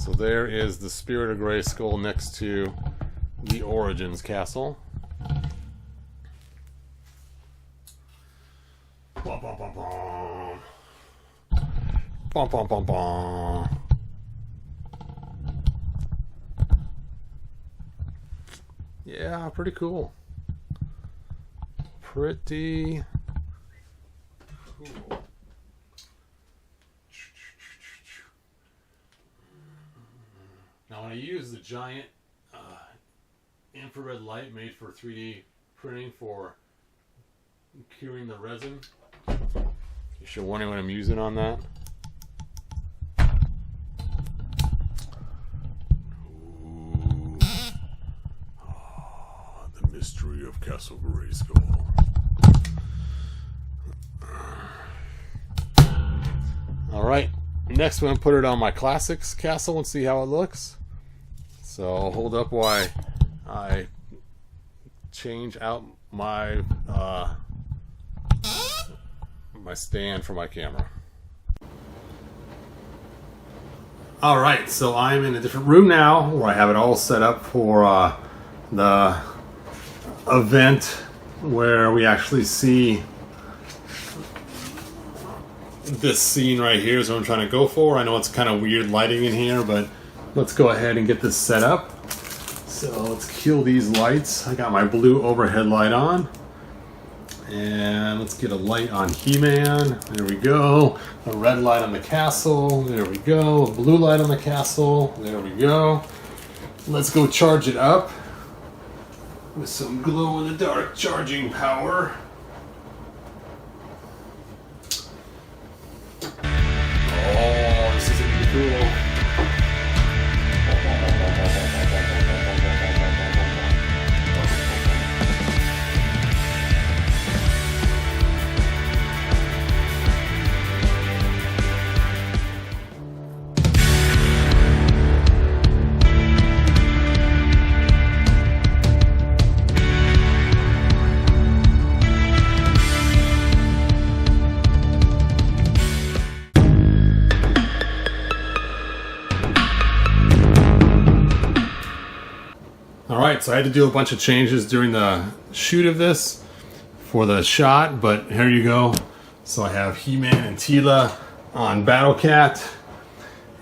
So there is the Spirit of Grayskull next to the Origins castle. Bum, bum, bum, bum. Bum, bum, bum, bum. Yeah, pretty cool. Pretty cool. Now when I use the giant infrared light made for 3D printing for curing the resin, you should wonder what I'm using on that. Ooh. Oh, the mystery of Castle Grayskull. Alright, next I'm going to put it on my Classics castle and see how it looks. So I'll hold up while I change out my my stand for my camera. Alright, so I'm in a different room now where I have it all set up for the event where we actually see this scene right here is what I'm trying to go for. I know it's kind of weird lighting in here, but let's go ahead and get this set up. So let's kill these lights. I got my blue overhead light on. And let's get a light on He-Man. There we go. A red light on the castle. There we go. A blue light on the castle. There we go. Let's go charge it up with some glow-in-the-dark charging power. Oh, this is gonna be cool. Alright, so I had to do a bunch of changes during the shoot of this for the shot, but here you go. So I have He-Man and Teela on Battle Cat,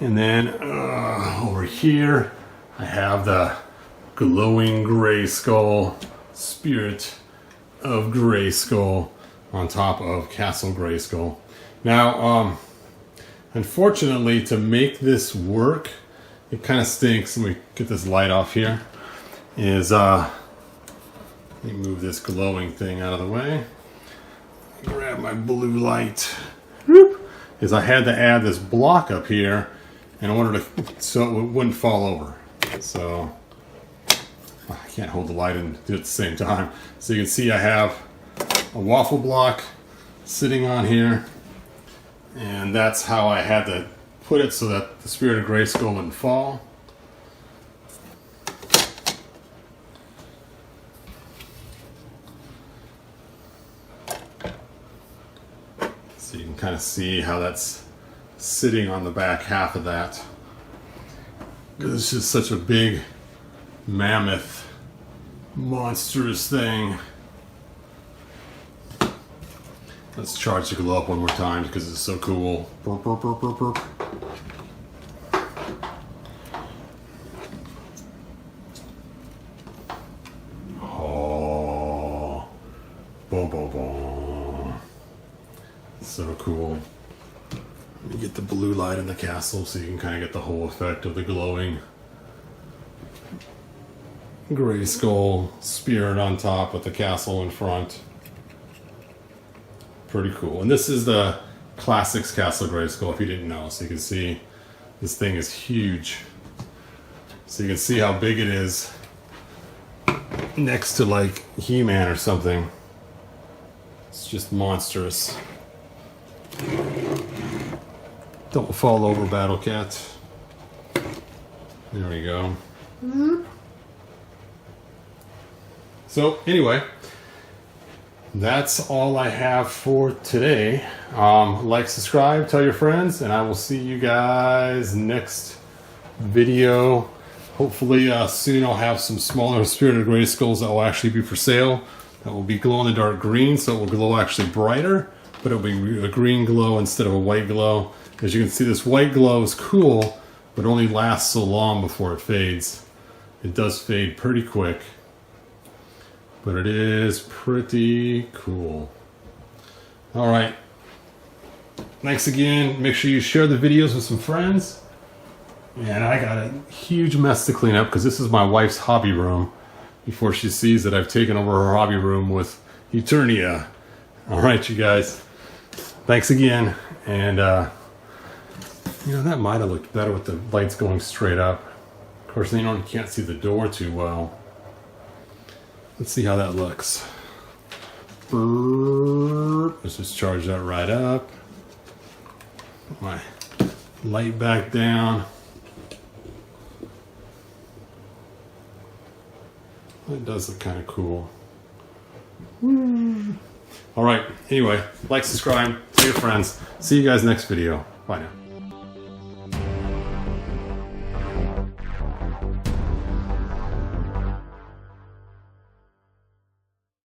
and then over here I have the glowing Grayskull, Spirit of Grayskull on top of Castle Grayskull. Now, unfortunately, to make this work, it kind of stinks. Let me get this light off here. Let me move this glowing thing out of the way. Grab my blue light. Whoop. Is I had to add this block up here in order to, so it wouldn't fall over. So I can't hold the light and do it at the same time. So you can see I have a waffle block sitting on here, and that's how I had to put it so that the Spirit of Grayskull wouldn't fall. So you can kind of see how that's sitting on the back half of that. It's just such a big, mammoth, monstrous thing. Let's charge the glow up one more time because it's so cool. Burp, burp, burp, burp, burp. Oh, boom, boom, boom. So cool. Let me get the blue light in the castle so you can kind of get the whole effect of the glowing Grayskull spirit on top with the castle in front. Pretty cool. And this is the Classics Castle Grayskull, if you didn't know. So you can see this thing is huge. So you can see how big it is next to like He-Man or something. It's just monstrous. Don't fall over, Battle Cat. There we go. So anyway, that's all I have for today. Like, subscribe, tell your friends, and I will see you guys next video. Hopefully soon I'll have some smaller Spirit of Grayskulls that will actually be for sale. That will be glow in the dark green, so it will glow actually brighter, but it will be a green glow instead of a white glow. As you can see, this white glow is cool, but only lasts so long before it fades. It does fade pretty quick, but it is pretty cool. All right. Thanks again. Make sure you share the videos with some friends. And I got a huge mess to clean up because this is my wife's hobby room before she sees that I've taken over her hobby room with Eternia. All right, you guys. Thanks again. And, you know, that might have looked better with the lights going straight up. Of course, you know, you can't see the door too well. Let's see how that looks. Let's just charge that right up. Put my light back down. It does look kind of cool. All right. Anyway, like, subscribe, tell your friends. See you guys next video. Bye now.